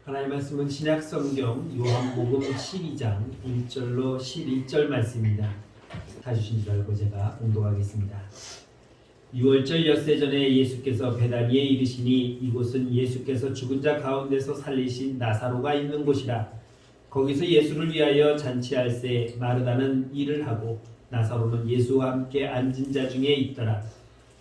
하나님의 말씀은 신약성경 요한복음 12장 1절로 11절 말씀입니다. 다 주신 줄 알고 제가 봉독하겠습니다. 6월절 엿새 전에 예수께서 베다니에 이르시니 이곳은 예수께서 죽은 자 가운데서 살리신 나사로가 있는 곳이라. 거기서 예수를 위하여 잔치할새 마르다는 일을 하고 나사로는 예수와 함께 앉은 자 중에 있더라.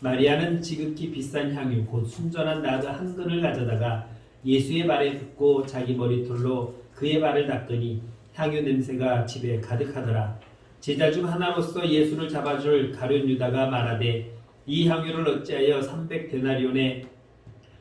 마리아는 지극히 비싼 향유 곧 순전한 나드 한 근을 가져다가 예수의 발에 붓고 자기 머리털로 그의 발을 닦으니 향유 냄새가 집에 가득하더라. 제자 중 하나로서 예수를 잡아줄 가룟 유다가 말하되 이 향유를 어찌하여 300데나리온에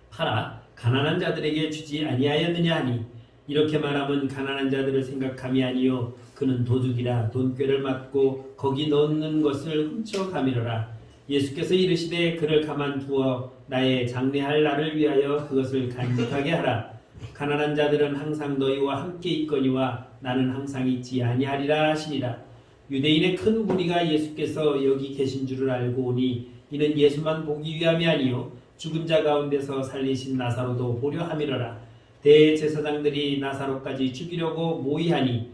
팔아 가난한 자들에게 주지 아니하였느냐 하니, 이렇게 말하면 가난한 자들을 생각함이 아니요 그는 도둑이라 돈꾀를 맞고 거기 넣는 것을 훔쳐 가미러라. 예수께서 이르시되 그를 가만두어 나의 장례할 날을 위하여 그것을 간직하게 하라. 가난한 자들은 항상 너희와 함께 있거니와 나는 항상 있지 아니하리라 하시니라. 유대인의 큰 무리가 예수께서 여기 계신 줄을 알고 오니 이는 예수만 보기 위함이 아니요 죽은 자 가운데서 살리신 나사로도 보려 함이러라. 대제사장들이 나사로까지 죽이려고 모의하니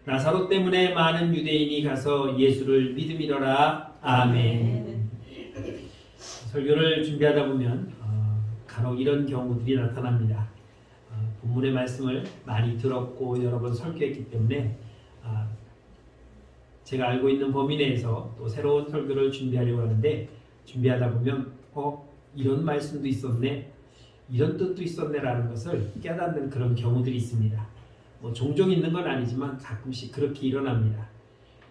나사로 때문에 많은 유대인이 가서 예수를 믿음이러라. 아멘. 설교를 준비하다 보면 간혹 이런 경우들이 나타납니다. 본문의 말씀을 많이 들었고 여러 번 설교했기 때문에 제가 알고 있는 범위 내에서 또 새로운 설교를 준비하려고 하는데, 준비하다 보면 이런 말씀도 있었네, 이런 뜻도 있었네 라는 것을 깨닫는 그런 경우들이 있습니다. 종종 있는 건 아니지만 가끔씩 그렇게 일어납니다.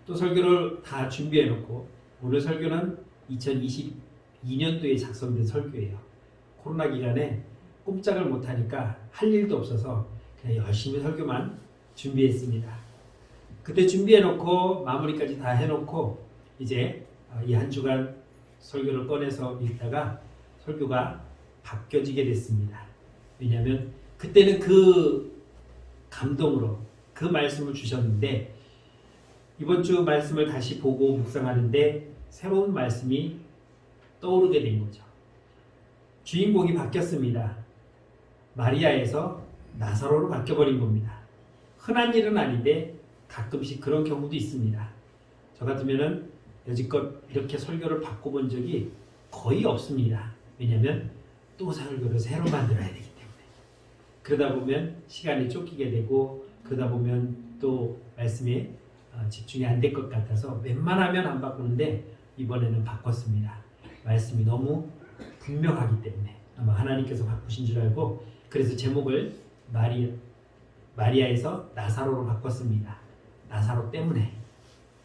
또 설교를 다 준비해 놓고, 오늘 설교는 2022년도에 작성된 설교예요. 코로나 기간에 꼼짝을 못하니까 할 일도 없어서 그냥 열심히 설교만 준비했습니다. 그때 준비해놓고 마무리까지 다 해놓고 이제 이 한 주간 설교를 꺼내서 읽다가 설교가 바뀌어지게 됐습니다. 왜냐하면 그때는 그 감동으로 그 말씀을 주셨는데, 이번 주 말씀을 다시 보고 묵상하는데 새로운 말씀이 떠오르게 된 거죠. 주인공이 바뀌었습니다. 마리아에서 나사로로 바뀌어버린 겁니다. 흔한 일은 아닌데 가끔씩 그런 경우도 있습니다. 저 같으면은 여지껏 이렇게 설교를 바꿔본 적이 거의 없습니다. 왜냐하면 또 설교를 새로 만들어야 되기 때문에. 그러다 보면 시간이 쫓기게 되고, 그러다 보면 또 말씀에 집중이 안 될 것 같아서 웬만하면 안 바꾸는데 이번에는 바꿨습니다. 말씀이 너무 분명하기 때문에 아마 하나님께서 바꾸신 줄 알고, 그래서 제목을 마리아에서 나사로로 바꿨습니다. 나사로 때문에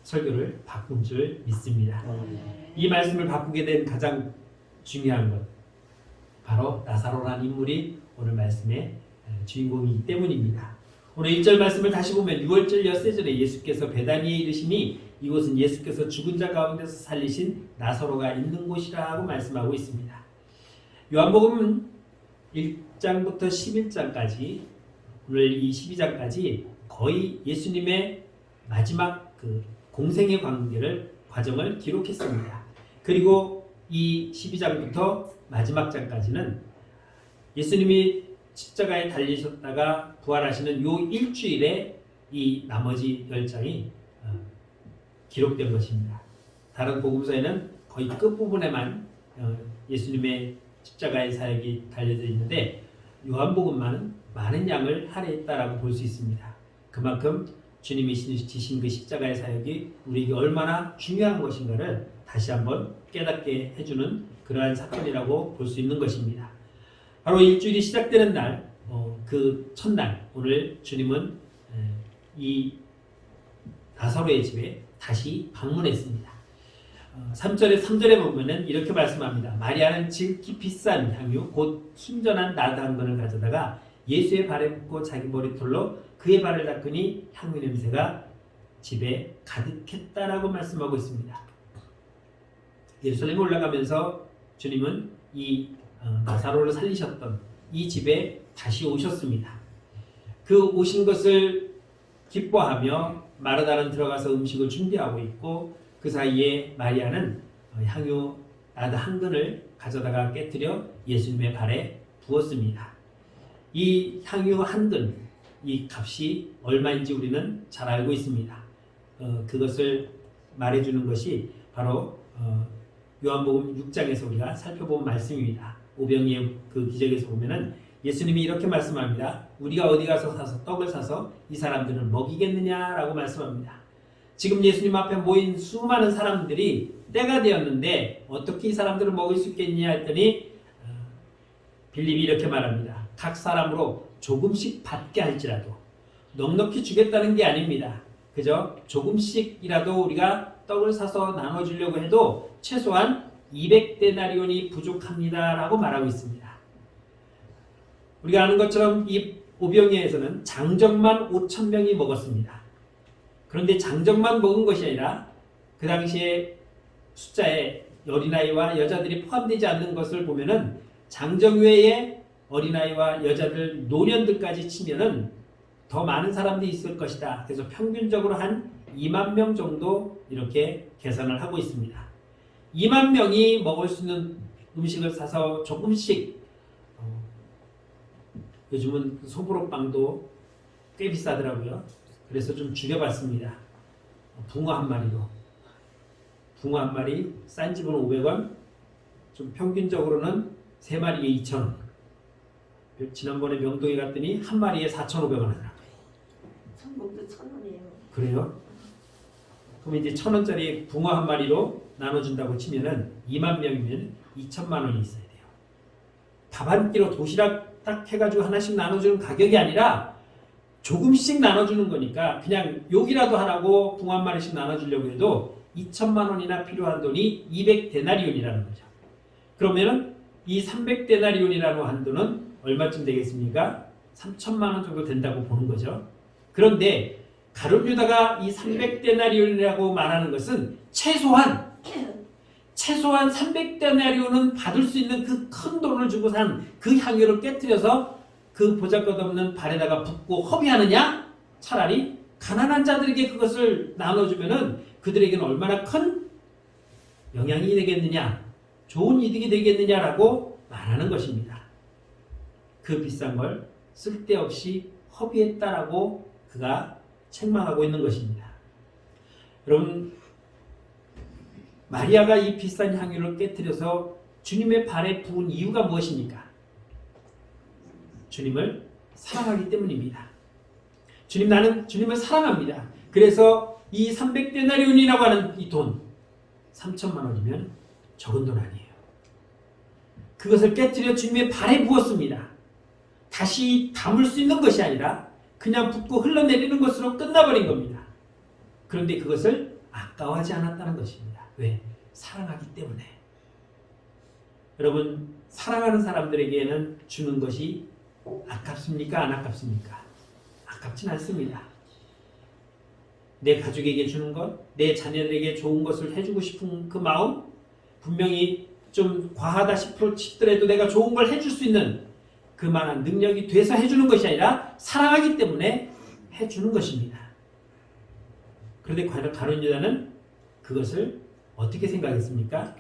설교를 바꾼 줄 믿습니다. 이 말씀을 바꾸게 된 가장 중요한 것, 바로 나사로라는 인물이 오늘 말씀의 주인공이기 때문입니다. 오늘 1절 말씀을 다시 보면 6월절 엿새 전에 예수께서 베다니에 이르시니 이곳은 예수께서 죽은 자 가운데서 살리신 나사로가 있는 곳이라고 말씀하고 있습니다. 요한복음 1장부터 11장까지, 오늘 이 12장까지 거의 예수님의 마지막 그 공생의 과정을 기록했습니다. 그리고 이 12장부터 마지막 장까지는 예수님이 십자가에 달리셨다가 부활하시는 요 일주일에 이 나머지 10장이 기록된 것입니다. 다른 복음서에는 거의 끝부분에만 예수님의 십자가의 사역이 달려져 있는데, 요한복음만은 많은 양을 할애했다라고 볼 수 있습니다. 그만큼 주님이 지신 그 십자가의 사역이 우리에게 얼마나 중요한 것인가를 다시 한번 깨닫게 해주는 그러한 사건이라고 볼 수 있는 것입니다. 바로 일주일이 시작되는 날, 그 첫날, 오늘 주님은 이 나사로의 집에 다시 방문했습니다. 3절에 보면은 이렇게 말씀합니다. 마리아는 지극히 비싼 향유 곧 순전한 나드 한 근을 가져다가 예수의 발에 붓고 자기 머리털로 그의 발을 닦으니 향유 냄새가 집에 가득했다라고 말씀하고 있습니다. 예루살렘에 올라가면서 주님은 이 나사로를 살리셨던 이 집에 다시 오셨습니다. 그 오신 것을 기뻐하며 마르다는 들어가서 음식을 준비하고 있고, 그 사이에 마리아는 향유 나드 한 근을 가져다가 깨뜨려 예수님의 발에 부었습니다. 이 향유 한 근, 이 값이 얼마인지 우리는 잘 알고 있습니다. 그것을 말해주는 것이 바로 요한복음 6장에서 우리가 살펴본 말씀입니다. 오병이의 그 기적에서 보면은 예수님이 이렇게 말씀합니다. 우리가 어디 가서 사서 떡을 사서 이 사람들을 먹이겠느냐라고 말씀합니다. 지금 예수님 앞에 모인 수많은 사람들이 때가 되었는데 어떻게 이 사람들을 먹일 수 있겠냐 했더니 빌립이 이렇게 말합니다. 각 사람으로 조금씩 받게 할지라도 넉넉히 주겠다는 게 아닙니다. 그저 조금씩이라도 우리가 떡을 사서 나눠주려고 해도 최소한 200데나리온이 부족합니다 라고 말하고 있습니다. 우리가 아는 것처럼 이 오병이어에서는 장정만 5,000명이 먹었습니다. 그런데 장정만 먹은 것이 아니라 그 당시에 숫자에 어린아이와 여자들이 포함되지 않는 것을 보면은 장정 외에 어린아이와 여자들, 노년들까지 치면은 더 많은 사람들이 있을 것이다. 그래서 평균적으로 한 2만 명 정도 이렇게 계산을 하고 있습니다. 2만 명이 먹을 수 있는 음식을 사서 조금씩 요즘은 소보로빵도 꽤 비싸더라고요. 그래서 좀 줄여봤습니다. 붕어 한 마리로. 붕어 한 마리 싼 집은 500원, 좀 평균적으로는 3마리에 2,000원. 지난번에 명동에 갔더니 한 마리에 4,500원 하더라고요. 전복도 1,000원이에요. 그래요? 그럼 이제 1,000원짜리 붕어 한 마리로 나눠준다고 치면은 2만 명이면 2천만 원이 있어야 돼요. 밥 한 끼로 도시락 딱 해가지고 하나씩 나눠주는 가격이 아니라 조금씩 나눠주는 거니까 그냥 욕이라도 하라고 붕어 한 마리씩 나눠주려고 해도 2천만 원이나 필요한 돈이 200데나리온이라는 거죠. 그러면은 이 300데나리온이라는 한도는 얼마쯤 되겠습니까? 3천만 원 정도 된다고 보는 거죠. 그런데 가룟 유다가 이 300데나리온이라고 말하는 것은 최소한 300데나리온은 받을 수 있는 그 큰 돈을 주고 산 그 향유를 깨뜨려서 그 보잘것없는 발에다가 붓고 허비하느냐? 차라리 가난한 자들에게 그것을 나눠주면은 그들에게는 얼마나 큰 영향이 되겠느냐, 좋은 이득이 되겠느냐라고 말하는 것입니다. 그 비싼 걸 쓸데없이 허비했다라고 그가 책망하고 있는 것입니다. 여러분, 마리아가 이 비싼 향유를 깨뜨려서 주님의 발에 부은 이유가 무엇입니까? 주님을 사랑하기 때문입니다. 나는 주님을 사랑합니다. 그래서 이 300데나리온이라고 하는 이 돈, 3천만 원이면 적은 돈 아니에요. 그것을 깨뜨려 주님의 발에 부었습니다. 다시 담을 수 있는 것이 아니라 그냥 붓고 흘러내리는 것으로 끝나버린 겁니다. 그런데 그것을 아까워하지 않았다는 것입니다. 왜? 사랑하기 때문에. 여러분, 사랑하는 사람들에게는 주는 것이 아깝습니까? 안 아깝습니까? 아깝진 않습니다. 내 가족에게 주는 것, 내 자녀들에게 좋은 것을 해주고 싶은 그 마음, 분명히 좀 과하다 싶더라도 내가 좋은 걸 해줄 수 있는 그만한 능력이 돼서 해주는 것이 아니라 사랑하기 때문에 해주는 것입니다. 그런데 가룟 유다는 그것을 어떻게 생각했습니까?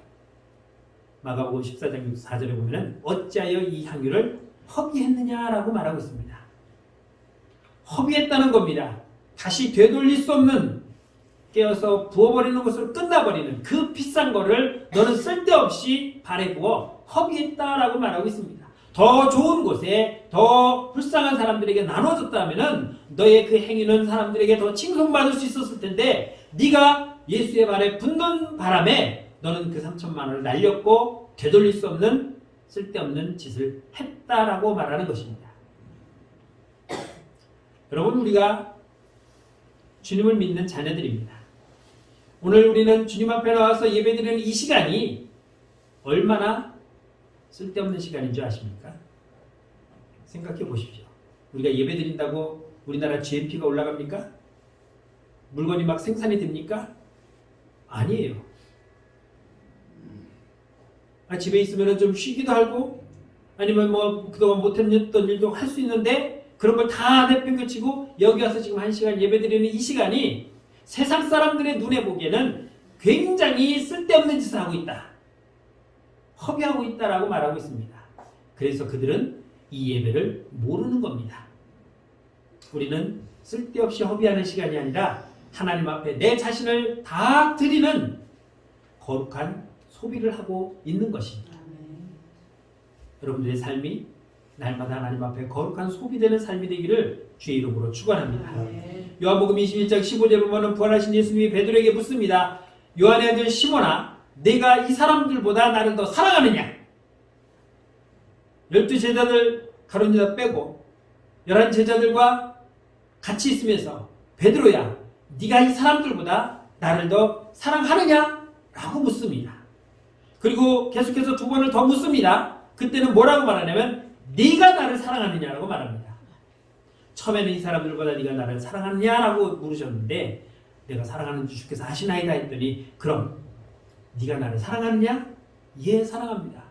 마가복음 14장 4절에 보면 어찌하여 이 향유를 허비했느냐라고 말하고 있습니다. 허비했다는 겁니다. 다시 되돌릴 수 없는, 깨어서 부어버리는 것으로 끝나버리는 그 비싼 거를 너는 쓸데없이 발에 부어 허비했다라고 말하고 있습니다. 더 좋은 곳에 더 불쌍한 사람들에게 나눠줬다면 너의 그 행위는 사람들에게 더 칭송받을 수 있었을 텐데 네가 예수의 발에 붙는 바람에 너는 그 3천만 원을 날렸고 되돌릴 수 없는 쓸데없는 짓을 했다라고 말하는 것입니다. 여러분, 우리가 주님을 믿는 자녀들입니다. 오늘 우리는 주님 앞에 나와서 예배드리는 이 시간이 얼마나 쓸데없는 시간인 줄 아십니까? 생각해 보십시오. 우리가 예배드린다고 우리나라 GNP가 올라갑니까? 물건이 막 생산이 됩니까? 아니에요. 집에 있으면 좀 쉬기도 하고 아니면 뭐 그동안 못했던 일도 할 수 있는데 그런 걸 다 내팽개치고 여기 와서 지금 1시간 예배드리는 이 시간이 세상 사람들의 눈에 보기에는 굉장히 쓸데없는 짓을 하고 있다. 허비하고 있다라고 말하고 있습니다. 그래서 그들은 이 예배를 모르는 겁니다. 우리는 쓸데없이 허비하는 시간이 아니라 하나님 앞에 내 자신을 다 드리는 거룩한 소비를 하고 있는 것입니다. 여러분들의 삶이 날마다 하나님 앞에 거룩한 소비되는 삶이 되기를 주의 이름으로 축원합니다. 요한복음 21장 15절에 보면 부활하신 예수님이 베드로에게 묻습니다. 요한의 아들 시몬아, 내가 이 사람들보다 나를 더 사랑하느냐? 12제자들 가룟 유다 빼고 11제자들과 같이 있으면서 베드로야, 네가 이 사람들보다 나를 더 사랑하느냐? 라고 묻습니다. 그리고 계속해서 두 번을 더 묻습니다. 그때는 뭐라고 말하냐면 네가 나를 사랑하느냐라고 말합니다. 처음에는 이 사람들보다 네가 나를 사랑하느냐라고 물으셨는데 내가 사랑하는지 주께서 아시나이다 했더니 그럼 네가 나를 사랑하느냐? 예, 사랑합니다.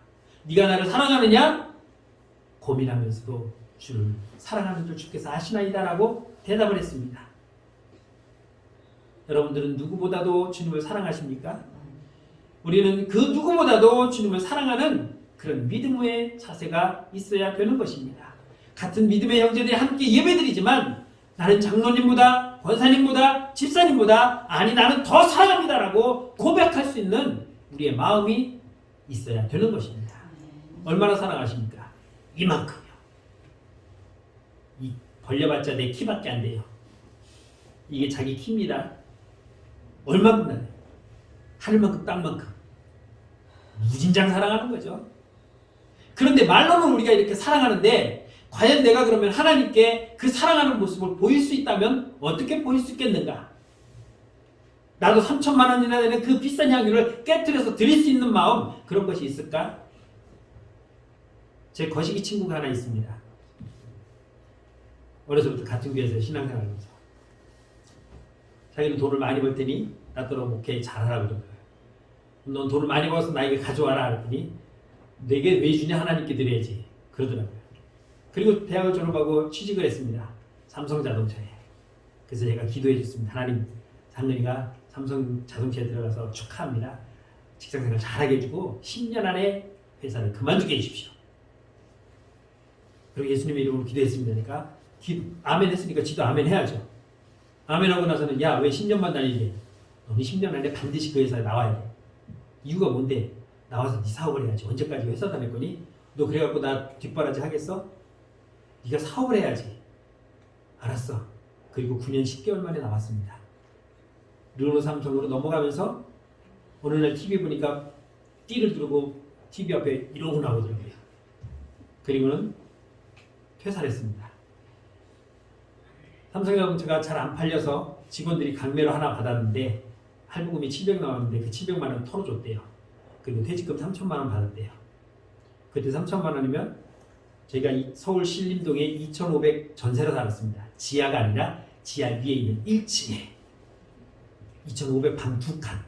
네가 나를 사랑하느냐? 고민하면서도 주를 사랑하는 줄 주께서 아시나이다라고 대답을 했습니다. 여러분들은 누구보다도 주님을 사랑하십니까? 우리는 그 누구보다도 주님을 사랑하는 그런 믿음의 자세가 있어야 되는 것입니다. 같은 믿음의 형제들이 함께 예배드리지만 나는 장로님보다 권사님보다 집사님보다 아니 나는 더 사랑합니다라고 고백할 수 있는 우리의 마음이 있어야 되는 것입니다. 얼마나 사랑하십니까? 이만큼요. 이 벌려봤자 내 키밖에 안 돼요. 이게 자기 키입니다. 얼마큼 나요? 하늘만큼 땅만큼 무진장 사랑하는 거죠. 그런데 말로는 우리가 이렇게 사랑하는데 과연 내가 그러면 하나님께 그 사랑하는 모습을 보일 수 있다면 어떻게 보일 수 있겠는가? 나도 3천만 원이나 되는 그 비싼 향유를 깨뜨려서 드릴 수 있는 마음, 그런 것이 있을까? 제 거시기 친구가 하나 있습니다. 어려서부터 같은 교회에서 신앙생활하면서 자기는 돈을 많이 벌 테니 나더러 목회 잘하라고 그러는 거예요. 넌 돈을 많이 벌어서 나에게 가져와라 그랬더니 내게 왜 주냐? 하나님께 드려야지 그러더라고요. 그리고 대학을 졸업하고 취직을 했습니다. 삼성자동차에. 그래서 제가 기도해 줬습니다. 하나님, 장근이가 삼성자동차에 들어가서 축하합니다. 직장생활 잘하게 해주고 10년 안에 회사를 그만두게 해주십시오. 그리고 예수님의 이름으로 기도했습니다. 그러니까 아멘 했으니까 지도 아멘 해야죠. 아멘 하고 나서는 야, 왜 10년만 다니니? 너는 10년 안에 반드시 그 회사에 나와야 돼. 이유가 뭔데? 나와서 네 사업을 해야지. 언제까지 회사 다닐 거니? 너 그래갖고 나 뒷바라지 하겠어? 네가 사업을 해야지. 알았어. 그리고 9년 10개월 만에 나왔습니다. 르노 삼성으로 넘어가면서 어느 날 TV 보니까 띠를 두르고 TV 앞에 이러고 나오더라고요. 그리고는 퇴사를 했습니다. 삼성자동차가 잘 안 팔려서 직원들이 강매로 하나 받았는데 할부금이 700 나왔는데 그 700만 원 털어줬대요. 그리고 퇴직금 3천만 원 받았대요. 그때 3천만 원이면 저희가 서울 신림동에 2,500 전세로 살았습니다. 지하가 아니라 지하 위에 있는 1층에 2,500 방 2칸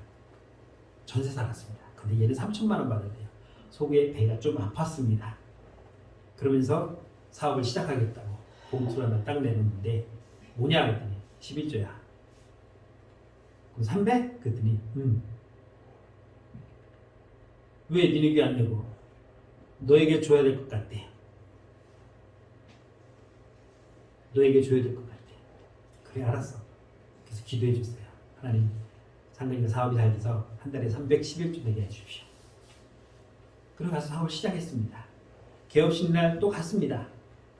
전세 살았습니다. 근데 얘는 3천만 원 받았대요. 속에 배가 좀 아팠습니다. 그러면서 사업을 시작하겠다고 봉투를 하나 딱 내놓는데 뭐냐 그랬더니 11조야. 그럼 300? 그랬더니 왜 니네게 안 내고? 너에게 줘야 될 것 같대. 너에게 줘야 될 것 같대. 그래 알았어. 그래서 기도해 줬어요. 하나님, 상근이가 사업이 잘 돼서 한 달에 311조 내게 해주십시오. 그리고 가서 사업을 시작했습니다. 개업식 날 또 갔습니다.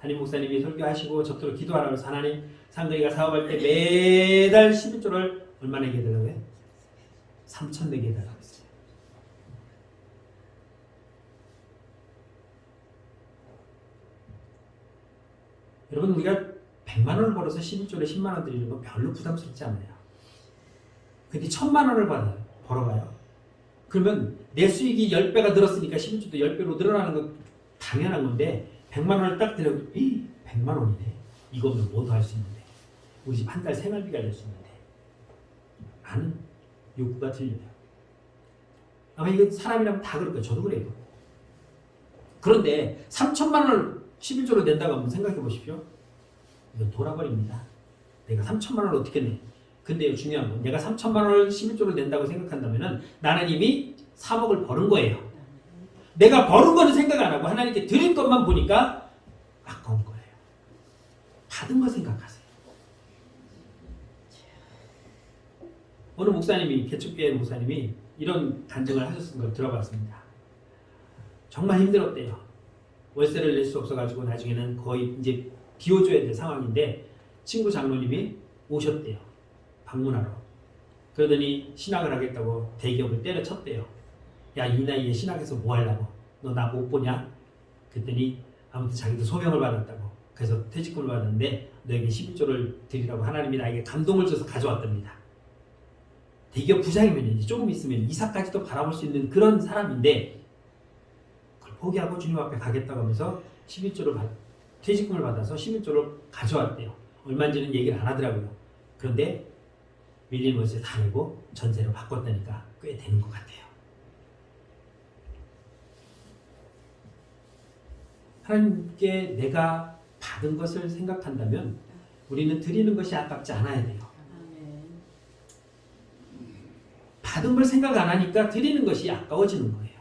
담임 목사님이 설교하시고 저토록 기도하라고 해서 하나님, 상근이가 사업할 때 매달 11조를 얼마 내게 해달라고요? 3천 내게 해달라고 했어요. 여러분, 우리가 100만 원을 벌어서 11조에 10만 원 드리는 건 별로 부담스럽지 않아요. 근데 1000만 원을 벌어가요. 그러면 내 수익이 10배가 늘었으니까 11조도 10배로 늘어나는 건 당연한 건데 100만 원을 딱 드려도 100만 원이네. 이거면 뭐도 할 수 있는데. 우리 집 한 달 생활비가 될 수 있는데. 나는 욕구가 틀려요. 아마 이거 사람이라면 다 그럴 거예요. 저도 그래요. 그런데 3천만 원을 11조로 낸다고 한번 생각해 보십시오. 이건 돌아버립니다. 내가 3천만 원을 어떻게 내? 근데 중요한 건 내가 3천만 원을 11조를 낸다고 생각한다면 나는 이미 3억을 버는 거예요. 내가 버는 거는 생각 안 하고 하나님께 드릴 것만 보니까 아까운 거예요. 받은 거 생각하세요. 어느 목사님이, 개척교회 목사님이 이런 간증을 하셨던 걸 들어봤습니다. 정말 힘들었대요. 월세를 낼 수 없어가지고 나중에는 거의 이제 비워줘야 될 상황인데 친구 장로님이 오셨대요. 방문하러. 그러더니 신학을 하겠다고 대기업을 때려쳤대요. 야, 이 나이에 신학에서 뭐 하려고? 너 나 못 보냐? 그랬더니 아무튼 자기도 소명을 받았다고. 그래서 퇴직금을 받았는데 너에게 11조를 드리라고 하나님이 나에게 감동을 줘서 가져왔답니다. 대기업 부장이면 이제 조금 있으면 이사까지도 바라볼 수 있는 그런 사람인데 그걸 포기하고 주님 앞에 가겠다고 하면서 11조를 퇴직금을 받아서 11조를 가져왔대요. 얼마인지는 얘기를 안 하더라고요. 그런데 밀린 월세 다 내고 전세로 바꿨다니까 꽤 되는 것 같아요. 하나님께 내가 받은 것을 생각한다면 우리는 드리는 것이 아깝지 않아야 돼요. 받은 걸 생각 안 하니까 드리는 것이 아까워지는 거예요.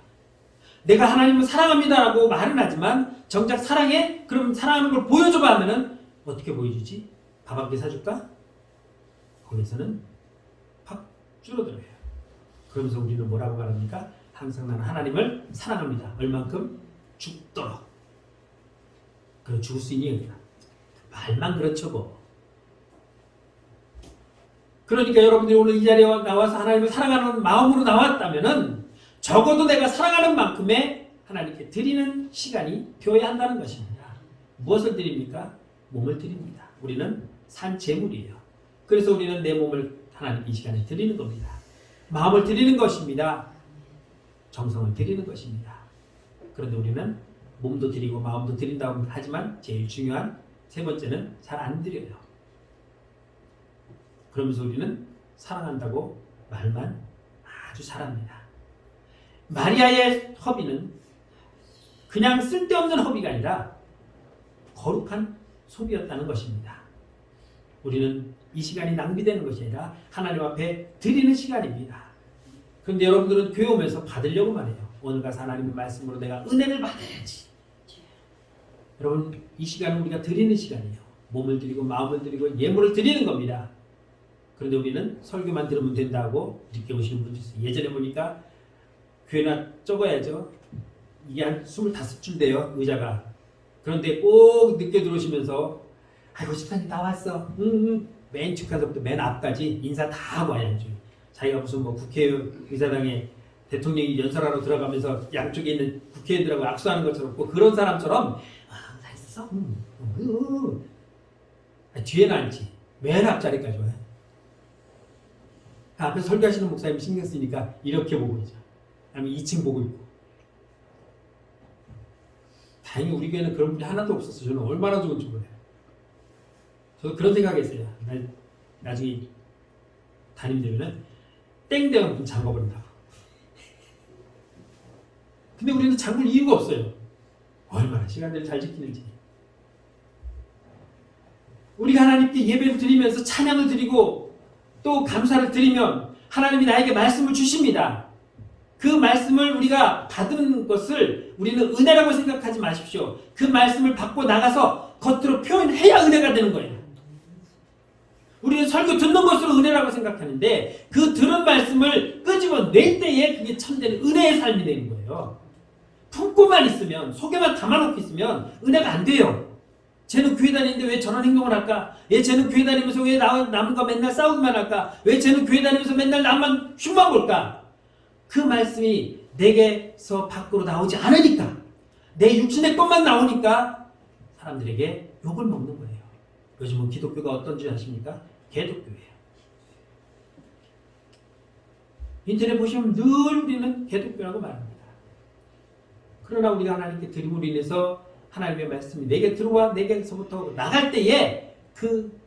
내가 하나님을 사랑합니다라고 말은 하지만 정작 사랑해? 그럼 사랑하는 걸 보여줘봐 하면은 어떻게 보여주지? 밥 한 끼 사줄까? 거기서는 확 줄어들어요. 그러면서 우리는 뭐라고 말합니까? 항상 나는 하나님을 사랑합니다. 얼만큼? 죽도록. 그 죽을 수 있니? 말만 그렇죠 뭐. 그러니까 여러분들이 오늘 이 자리에 나와서 하나님을 사랑하는 마음으로 나왔다면은 적어도 내가 사랑하는 만큼의 하나님께 드리는 시간이 되어야 한다는 것입니다. 무엇을 드립니까? 몸을 드립니다. 우리는 산 제물이에요. 그래서 우리는 내 몸을 하나님께 이 시간에 드리는 겁니다. 마음을 드리는 것입니다. 정성을 드리는 것입니다. 그런데 우리는 몸도 드리고 마음도 드린다고 하지만 제일 중요한 세 번째는 잘 안 드려요. 그러면서 우리는 사랑한다고 말만 아주 잘합니다. 마리아의 허비는 그냥 쓸데없는 허비가 아니라 거룩한 소비였다는 것입니다. 우리는 이 시간이 낭비되는 것이 아니라 하나님 앞에 드리는 시간입니다. 그런데 여러분들은 교회 오면서 받으려고만 해요. 오늘 가서 하나님의 말씀으로 내가 은혜를 받아야지. 여러분, 이 시간은 우리가 드리는 시간이에요. 몸을 드리고 마음을 드리고 예물을 드리는 겁니다. 그런데 우리는 설교만 들으면 된다고 이렇게 오시는 분도 있어요. 예전에 보니까 교회나 적어야죠. 이게 한 25줄 돼요, 의자가. 그런데 꼭 늦게 들어오시면서 아이고 집사님 나왔어. 맨 축하서부터 맨 앞까지 인사 다 하고 와야죠. 자기가 무슨 뭐 국회의사당에 대통령이 연설하러 들어가면서 양쪽에 있는 국회의원들하고 악수하는 것처럼 그런 사람처럼 다 했어? 뒤에는 앉지. 맨 앞자리까지 와요. 앞에 설교하시는 목사님 신경 쓰니까 이렇게 보고 있죠. 아니면 2층 보고 있고. 다행히 우리 교회는 그런 분이 하나도 없었어요. 저는 얼마나 좋은지 몰라요. 저도 그런 생각했어요. 나중에 담임 되면은 땡되면 문 잠궈버린다고. 근데 우리는 잠글 이유가 없어요. 얼마나 시간들을 잘 지키는지. 우리가 하나님께 예배를 드리면서 찬양을 드리고 또 감사를 드리면 하나님이 나에게 말씀을 주십니다. 그 말씀을 우리가 받은 것을 우리는 은혜라고 생각하지 마십시오. 그 말씀을 받고 나가서 겉으로 표현해야 은혜가 되는 거예요. 우리는 설교 듣는 것으로 은혜라고 생각하는데 그 들은 말씀을 끄집어 낼 때에 그게 참된 은혜의 삶이 되는 거예요. 품고만 있으면, 속에만 담아놓고 있으면 은혜가 안 돼요. 쟤는 교회 다니는데 왜 저런 행동을 할까? 쟤는 교회 다니면서 왜 남과 맨날 싸우기만 할까? 왜 쟤는 교회 다니면서 맨날 남만 흉만 볼까? 그 말씀이 내게서 밖으로 나오지 않으니까, 내 육신의 것만 나오니까 사람들에게 욕을 먹는 거예요. 요즘은 기독교가 어떤 줄 아십니까? 개독교예요. 인터넷 보시면 늘 우리는 개독교라고 말합니다. 그러나 우리가 하나님께 드림으로 인해서 하나님의 말씀이 내게 들어와 내게서부터 나갈 때에 그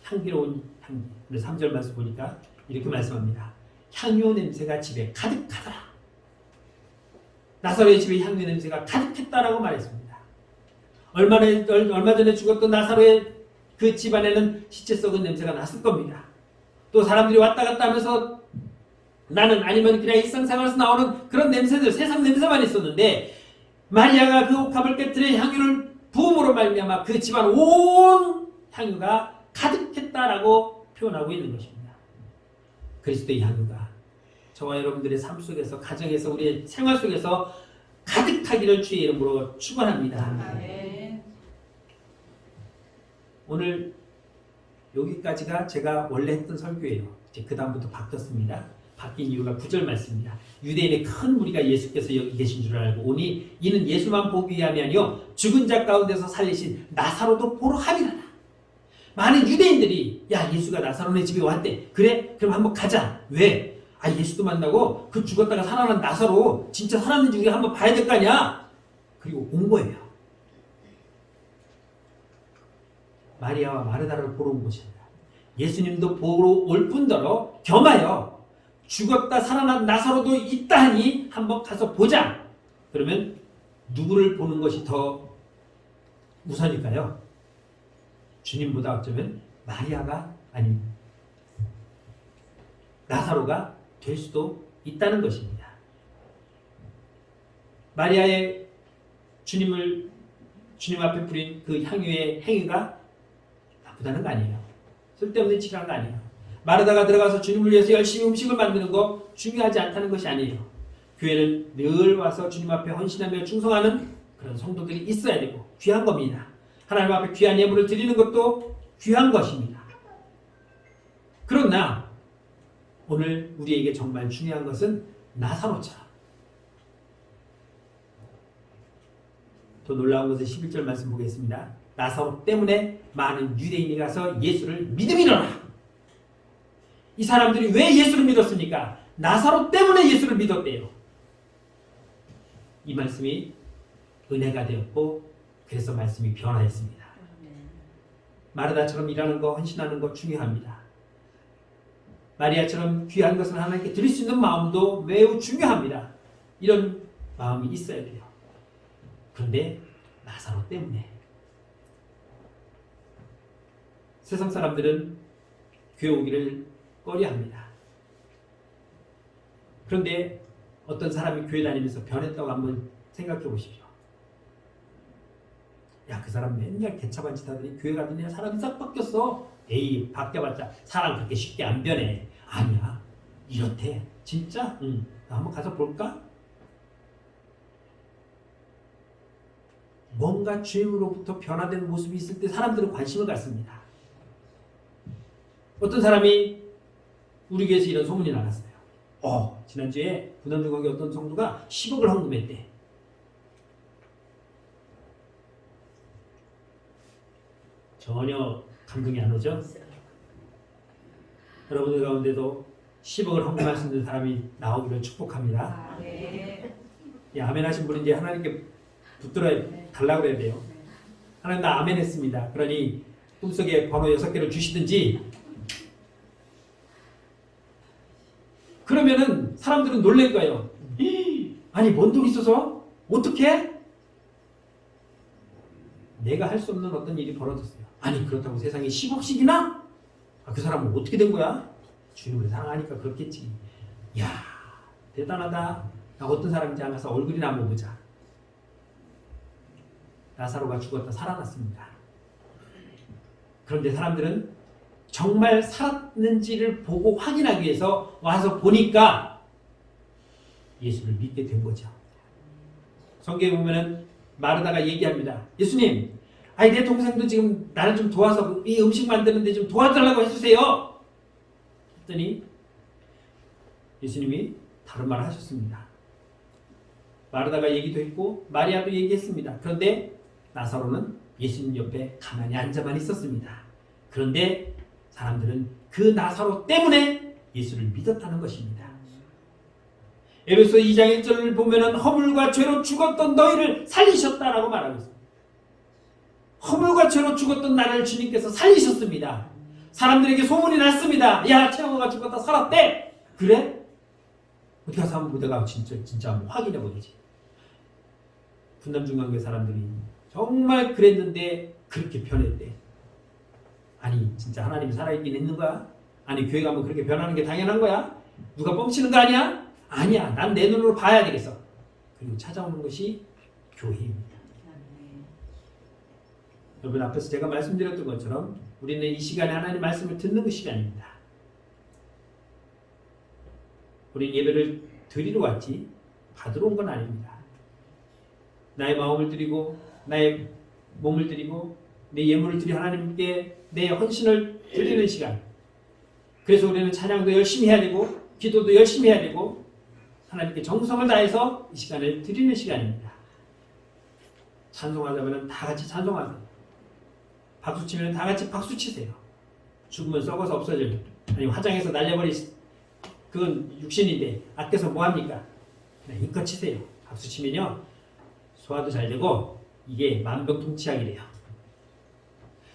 향기로운 향기. 3절 말씀 보니까 이렇게 말씀합니다. 향유 냄새가 집에 가득하더라. 나사로의 집에 향유 냄새가 가득했다라고 말했습니다. 얼마 전에 죽었던 나사로의 그 집안에는 시체 썩은 냄새가 났을 겁니다. 또 사람들이 왔다 갔다 하면서 나는 아니면 그냥 일상생활에서 나오는 그런 냄새들, 세상 냄새만 있었는데 마리아가 그 옥합을 깨뜨려 향유를 부음으로 말미암아 그 집안 온 향유가 가득했다라고 표현하고 있는 것입니다. 그리스도의 향유가 저와 여러분들의 삶 속에서, 가정에서, 우리의 생활 속에서 가득하기를 주의 이름으로 축원합니다. 오늘 여기까지가 제가 원래 했던 설교예요. 이제 그 다음부터 바뀌었습니다. 바뀐 이유가 9절 말씀입니다. 유대인의 큰 무리가 예수께서 여기 계신 줄 알고 오니 이는 예수만 보기 위함이 아니요 죽은 자 가운데서 살리신 나사로도 보러 함이라라. 많은 유대인들이 야 예수가 나사로네 집에 왔대. 그래? 그럼 한번 가자. 왜? 아 예수도 만나고 그 죽었다가 살아난 나사로 진짜 살았는지 우리가 한번 봐야 될 거 아니야. 그리고 온 거예요. 마리아와 마르다를 보러 온 곳입니다. 예수님도 보러 올 뿐더러 겸하여 죽었다 살아난 나사로도 있다 하니 한번 가서 보자. 그러면 누구를 보는 것이 더 우선일까요? 주님보다 어쩌면 마리아가 아닌 나사로가 될 수도 있다는 것입니다. 마리아의 주님 앞에 뿌린 그 향유의 행위가 나쁘다는 거 아니에요. 쓸데없는 치료한 거 아니에요. 마르다가 들어가서 주님을 위해서 열심히 음식을 만드는 거 중요하지 않다는 것이 아니에요. 교회는 늘 와서 주님 앞에 헌신하며 충성하는 그런 성도들이 있어야 되고 귀한 겁니다. 하나님 앞에 귀한 예물을 드리는 것도 귀한 것입니다. 그러나 오늘 우리에게 정말 중요한 것은 나사로처럼 더 놀라운 것은 11절 말씀 보겠습니다. 나사로 때문에 많은 유대인이 가서 예수를 믿음이로라. 이 사람들이 왜 예수를 믿었습니까? 나사로 때문에 예수를 믿었대요. 이 말씀이 은혜가 되었고 그래서 말씀이 변화했습니다. 마르다처럼 일하는 거, 헌신하는 거 중요합니다. 마리아처럼 귀한 것을 하나님께 드릴 수 있는 마음도 매우 중요합니다. 이런 마음이 있어야 돼요. 그런데 나사로 때문에 세상 사람들은 교회 오기를 꺼려합니다. 그런데 어떤 사람이 교회 다니면서 변했다고 한번 생각해 보십시오. 야, 그 사람 맨날 개차반 짓 하더니 교회 가더니 사람이 싹 바뀌었어. 에이, 바뀌어봤자 사람 그렇게 쉽게 안 변해. 아니야, 이렇대. 진짜? 응. 나 한번 가서 볼까? 뭔가 주님으로부터 변화된 모습이 있을 때 사람들은 관심을 갖습니다. 어떤 사람이 우리 교회에서 이런 소문이 나갔어요. 지난주에 부담중앙교 어떤 성도가 10억을 헌금했대. 전혀 감동이 안 오죠? 여러분들 가운데도 10억을 헌금할 수 있는 사람이 나오기를 축복합니다. 예, 아멘 하신 분은 이제 하나님께 붙들어 달라고 그래야 돼요. 하나님 나 아멘 했습니다. 그러니 꿈속에 번호 6개를 주시든지 그러면은 사람들은 놀랄 거예요. 아니 뭔 돈 있어서? 어떻게? 내가 할 수 없는 어떤 일이 벌어졌어요. 아니 그렇다고 세상에 10억씩이나? 그 사람은 어떻게 된 거야? 주님을 사랑하니까 그렇겠지. 이야 대단하다. 나 어떤 사람인지 안 가서 얼굴이나 한번 보자. 나사로가 죽었다 살아났습니다. 그런데 사람들은 정말 살았는지를 보고 확인하기 위해서 와서 보니까 예수를 믿게 된 거죠. 성경에 보면은 마르다가 얘기합니다. 예수님, 아니 내 동생도 지금 나를 좀 도와서 이 음식 만드는데 좀 도와달라고 해주세요. 했더니 예수님이 다른 말을 하셨습니다. 마르다가 얘기도 했고 마리아도 얘기했습니다. 그런데 나사로는 예수님 옆에 가만히 앉아만 있었습니다. 그런데 사람들은 그 나사로 때문에 예수를 믿었다는 것입니다. 에베소 2장 1절을 보면은 허물과 죄로 죽었던 너희를 살리셨다라고 말하고 있습니다. 허물과 죄로 죽었던 나를 주님께서 살리셨습니다. 사람들에게 소문이 났습니다. 야, 최영호가 죽었다 살았대. 그래? 어디 가서 한번 내가 진짜 한번 확인해 보겠지. 분담중앙교회 사람들이 정말 그랬는데 그렇게 변했대. 아니 진짜 하나님이 살아있긴 있는 거야? 아니 교회 가면 그렇게 변하는 게 당연한 거야? 누가 뻥치는 거 아니야? 아니야. 난 내 눈으로 봐야 되겠어. 그리고 찾아오는 것이 교회입니다. 여러분 앞에서 제가 말씀드렸던 것처럼 우리는 이 시간에 하나님 말씀을 듣는 그 시간입니다. 우리는 예배를 드리러 왔지 받으러 온 건 아닙니다. 나의 마음을 드리고 나의 몸을 드리고 내 예물을 드리 하나님께 내 헌신을 드리는 시간. 그래서 우리는 찬양도 열심히 해야 되고 기도도 열심히 해야 되고 하나님께 정성을 다해서 이 시간을 드리는 시간입니다. 찬송하자면 다 같이 찬송하세요. 박수치면 다 같이 박수치세요. 죽으면 썩어서 없어질 아니 화장해서 날려버릴 그건 육신인데 아껴서 뭐합니까? 그냥 힘껏 치세요. 박수치면요 소화도 잘 되고 이게 만병통치약이 돼요.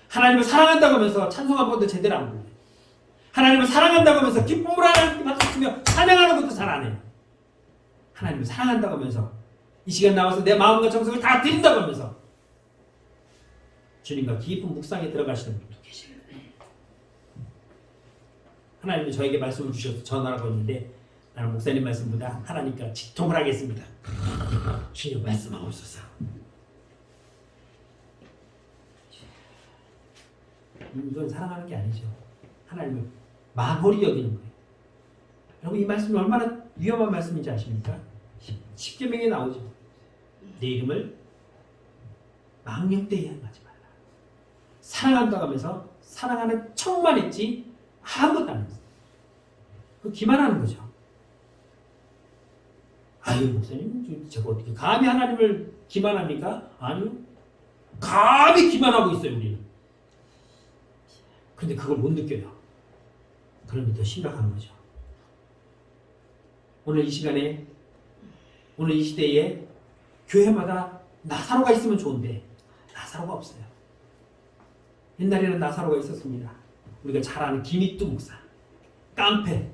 하나님을 사랑한다고 하면서 찬송 한 번도 제대로 안 불러요. 하나님을 사랑한다고 하면서 기쁨으로 하나님께 박수치며 찬양하는 것도 잘 안 해요. 하나님을 사랑한다고 하면서 이 시간 나와서 내 마음과 정성을 다 드린다고 하면서 주님과 깊은 묵상에 들어가시는 분도 계시네요. 하나님이 저에게 말씀을 주셔서 전하라고 했는데 나는 목사님 말씀보다 하나님과 직통을 하겠습니다. 주님 말씀하옵소서. 이건 사랑하는 게 아니죠. 하나님을 만홀히 여기는 거예요. 여러분 이 말씀이 얼마나 위험한 말씀인지 아십니까? 십계명에 나오죠. 내 이름을 망령되이 행하지 말라. 사랑한다고 하면서 사랑하는 척만 했지 아무것도 안 했어요. 그 기만하는 거죠. 아유 목사님 제가 어떻게 감히 하나님을 기만합니까? 아니요. 감히 기만하고 있어요 우리는. 그런데 그걸 못 느껴요. 그러면 더 심각한 거죠. 오늘 이 시간에 오늘 이 시대에 교회마다 나사로가 있으면 좋은데 나사로가 없어요. 옛날에는 나사로가 있었습니다. 우리가 잘 아는 김익두 목사, 깡패.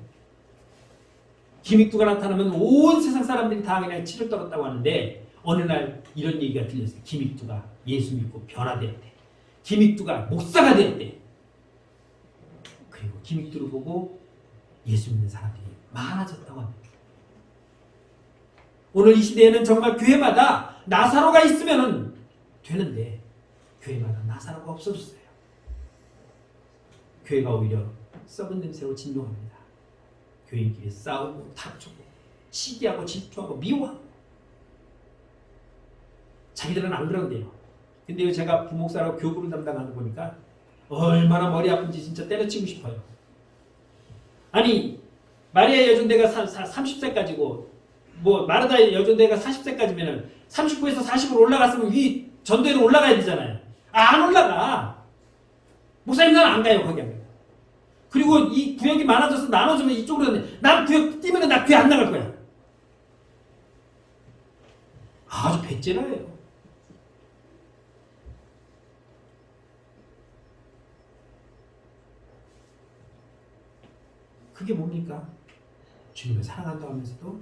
김익두가 나타나면 온 세상 사람들이 다 그냥 치를 떨었다고 하는데 어느 날 이런 얘기가 들렸어요. 김익두가 예수 믿고 변화되었대. 김익두가 목사가 되었대. 그리고 김익두를 보고 예수 믿는 사람들이 많아졌다고 합니다. 오늘 이 시대에는 정말 교회마다 나사로가 있으면 되는데 교회마다 나사로가 없어졌어요. 교회가 오히려 썩은 냄새로 진동합니다. 교인끼리 싸우고 다투고 시기하고 질투하고 미워하고 자기들은 안 그런데요. 근데 제가 부목사라고 교부를 담당하는 거 보니까 얼마나 머리 아픈지 진짜 때려치고 싶어요. 아니 마리아 여종대가 30세까지고 뭐 마르다 여종대가 40세까지면은 39에서 40으로 올라갔으면 위 전도에는 올라가야 되잖아요. 안 올라가. 목사님 난 안 가요 거기 안 가요. 그리고 이 구역이 많아져서 나눠주면 이쪽으로 난 구역 뛰면 나 교회 안 나갈 거야. 아주 배째라예요. 그게 뭡니까? 주님을 사랑한다고 하면서도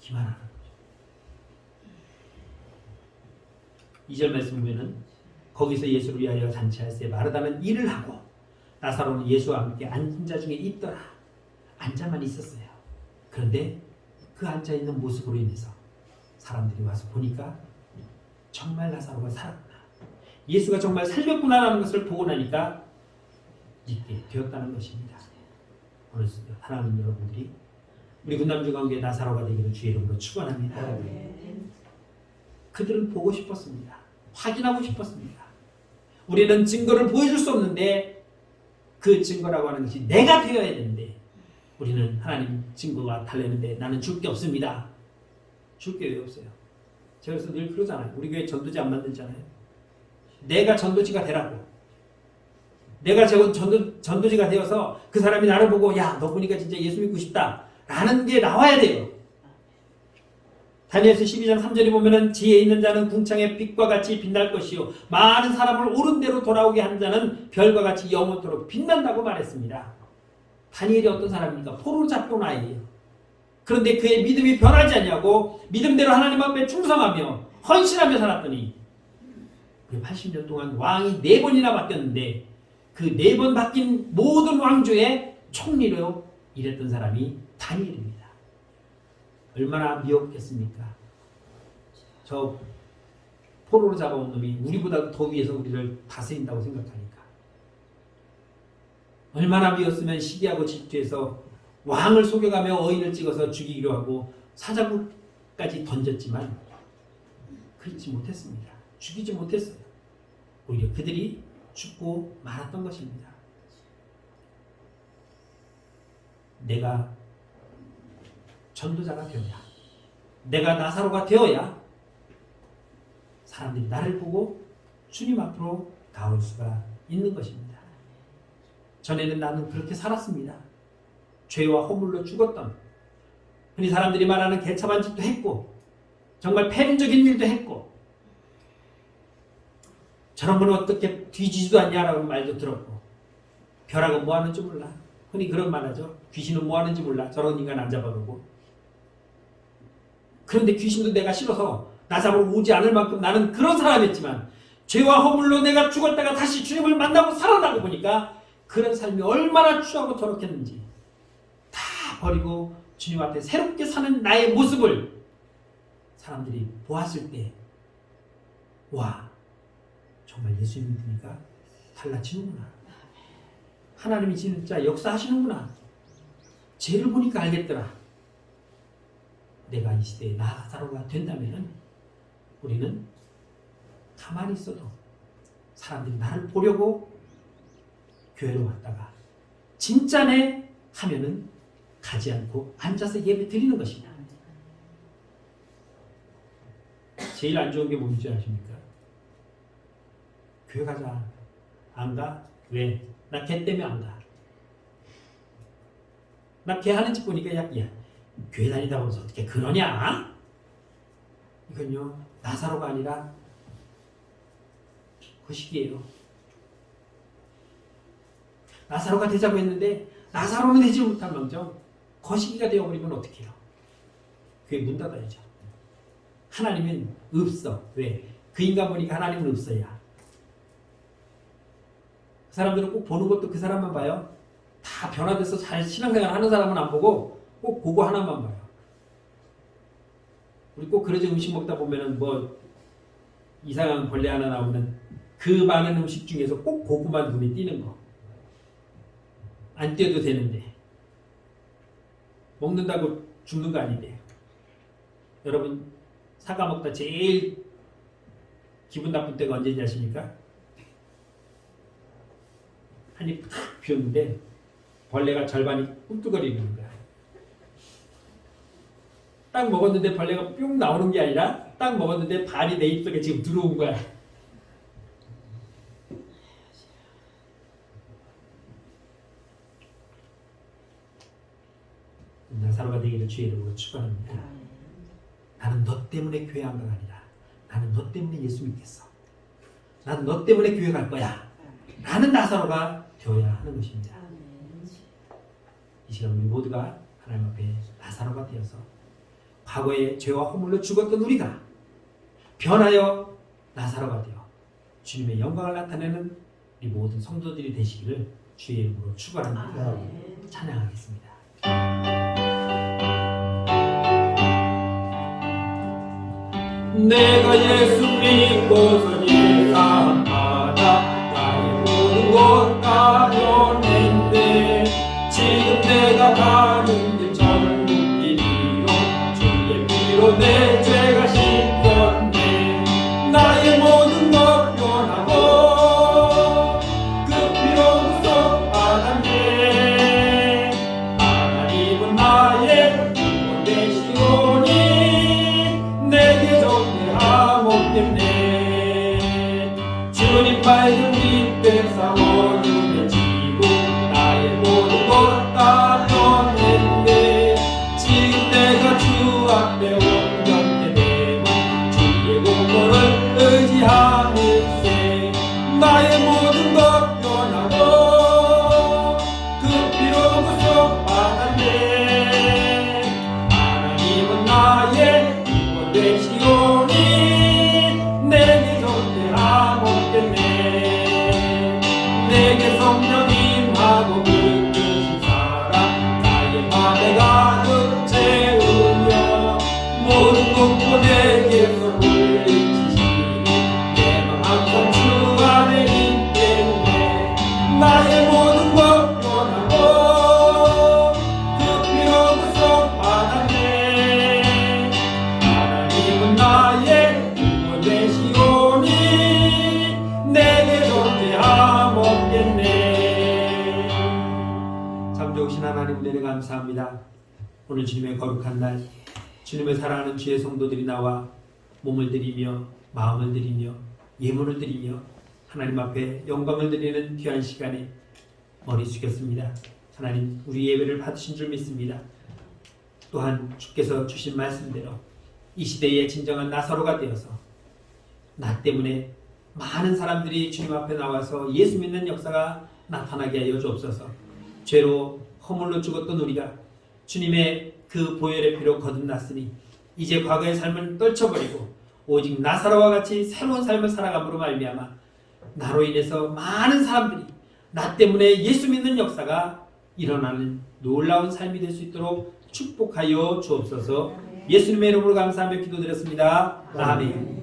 기만하는 거죠. 2절 말씀 보면은 거기서 예수를 위하여 잔치할세 마르다는 일을 하고 나사로는 예수와 함께 앉은 자 중에 있더라. 앉아만 있었어요. 그런데 그 앉아있는 모습으로 인해서 사람들이 와서 보니까 정말 나사로가 살았구나. 예수가 정말 살렸구나라는 것을 보고 나니까 믿게 되었다는 것입니다. 오늘 사랑하는 여러분들이 우리 군남중앙교회 나사로가 되기를 주의 이름으로 축원합니다. 그들은 보고 싶었습니다. 확인하고 싶었습니다. 우리는 증거를 보여줄 수 없는데 그 증거라고 하는 것이 내가 되어야 되는데 우리는 하나님 증거가 달래는데 나는 줄 게 없습니다. 줄 게 왜 없어요? 제가 그래서 늘 그러잖아요. 우리 교회 전도지 안 만들잖아요. 내가 전도지가 되라고. 내가 전도지가 되어서 그 사람이 나를 보고 야, 너 보니까 진짜 예수 믿고 싶다 라는 게 나와야 돼요. 다니엘서 12장 3절에 보면은 지혜 있는 자는 궁창의 빛과 같이 빛날 것이요 많은 사람을 옳은 대로 돌아오게 한 자는 별과 같이 영원토록 빛난다고 말했습니다. 다니엘이 어떤 사람입니까? 포로로 잡혀온 아이예요. 그런데 그의 믿음이 변하지 않냐고 믿음대로 하나님 앞에 충성하며 헌신하며 살았더니 80년 동안 왕이 4번이나 바뀌었는데 그 4번 바뀐 모든 왕조의 총리로 일했던 사람이 다니엘입니다. 얼마나 미혹했습니까? 저 포로로 잡아온 놈이 우리보다 더 위에서 우리를 다스린다고 생각하니까 얼마나 미웠으면 시기하고 질투해서 왕을 속여가며 어인을 찍어서 죽이기로 하고 사자굴까지 던졌지만 그렇지 못했습니다. 죽이지 못했어요. 오히려 그들이 죽고 말았던 것입니다. 내가 전도자가 되어야, 내가 나사로가 되어야 사람들이 나를 보고 주님 앞으로 나올 수가 있는 것입니다. 전에는 나는 그렇게 살았습니다. 죄와 허물로 죽었던, 흔히 사람들이 말하는 개차반 짓도 했고 정말 폐륜적인 일도 했고 저런 건 어떻게 뒤지지도 않냐라고 말도 들었고 벼락은 뭐 하는지 몰라. 흔히 그런 말 하죠. 귀신은 뭐 하는지 몰라. 저런 인간 안 잡아보고. 그런데 귀신도 내가 싫어서 나 잡으러 오지 않을 만큼 나는 그런 사람이었지만 죄와 허물로 내가 죽었다가 다시 주님을 만나고 살아나고 보니까 그런 삶이 얼마나 추하고 더럽겠는지 다 버리고 주님 앞에 새롭게 사는 나의 모습을 사람들이 보았을 때 와, 정말 예수님 믿으니까 달라지는구나. 하나님이 진짜 역사하시는구나. 죄를 보니까 알겠더라. 내가 이 시대에 나사로가 된다면 우리는 가만히 있어도 사람들이 나를 보려고 교회로 왔다가 진짜네 하면은 가지 않고 앉아서 예배 드리는 것입니다. 제일 안 좋은 게 뭔지 아십니까? 교회 가자. 안 가? 왜? 나 걔 때문에 안 가. 나 걔 하는 짓 보니까 야 교회 다니다 보면서 어떻게 그러냐? 이건요 나사로가 아니라 거식이에요. 나사로가 되자고 했는데 나사로는 되지 못한 망정 거식이가 되어버리면 어떡해요? 교회 문 닫아야죠. 하나님은 없어. 왜? 그 인간 보니까 하나님은 없어야. 그 사람들은 꼭 보는 것도 그 사람만 봐요. 다 변화돼서 잘 신앙생활 하는 사람은 안 보고 꼭 그거 하나만 봐요. 우리 꼭 그러죠. 음식 먹다 보면은 뭐 이상한 벌레 하나 나오면 그 많은 음식 중에서 꼭 그거만 눈에 띄는 거. 안 띄어도 되는데 먹는다고 죽는 거 아닌데. 여러분 사과 먹다 제일 기분 나쁜 때가 언제인지 아십니까? 한입 탁 비웠는데 벌레가 절반이 꿈틀거리는 거야. 딱 먹었는데 벌레가 뿅 나오는 게 아니라 딱 먹었는데 발이 내 입속에 지금 들어온 거야. 나사로가 되기를 주의 이름으로 축원합니다. 나는 너 때문에 교회 안 가가 아니라 나는 너 때문에 예수 믿겠어. 나는 너 때문에 교회 갈 거야. 나는 나사로가 되어야 하는 것입니다. 이 시간 우리 모두가 하나님 앞에 나사로가 되어서 과거의 죄와 허물로 죽었던 우리가 변하여 나사로가 되어 주님의 영광을 나타내는 우리 모든 성도들이 되시기를 주의 이름으로 축원합니다. 찬양하겠습니다. 내가 예수 믿고서 예상하다 나의 모든 것 다 변했네. 지금 내가 가는 길 천국길이요 주의 피로 내 죄가 씻겼네. 나의 모든 것 변하고 그 피로 구속받았네. 하나님은 나의 구원 되시오니 내게 정죄함 없겠네. 주님 말씀 믿되 싸워주며 지고 나의 모든 것 다 변했네. 지금 내가 주 앞에 온전케 되고 주의 공로를 의지하는세. 나의 모든 것 변하고 그 피로 구속받았네. 하나님은 나의 되시오니 내게 존재함 없겠네. 하나님 은혜를 감사합니다. 오늘 주님의 거룩한 날 주님을 사랑하는 주의 성도들이 나와 몸을 드리며 마음을 드리며 예물을 드리며 하나님 앞에 영광을 드리는 귀한 시간에 머리 숙였습니다. 하나님 우리 예배를 받으신 줄 믿습니다. 또한 주께서 주신 말씀대로 이 시대의 진정한 나사로가 되어서 나 때문에 많은 사람들이 주님 앞에 나와서 예수 믿는 역사가 나타나게 하여 주옵소서. 죄로 허물로 죽었던 우리가 주님의 그 보혈의 피로 거듭났으니 이제 과거의 삶을 떨쳐버리고 오직 나사로와 같이 새로운 삶을 살아감으로 말미암아 나로 인해서 많은 사람들이 나 때문에 예수 믿는 역사가 일어나는 놀라운 삶이 될 수 있도록 축복하여 주옵소서. 예수님의 이름으로 감사하며 기도드렸습니다. 아멘.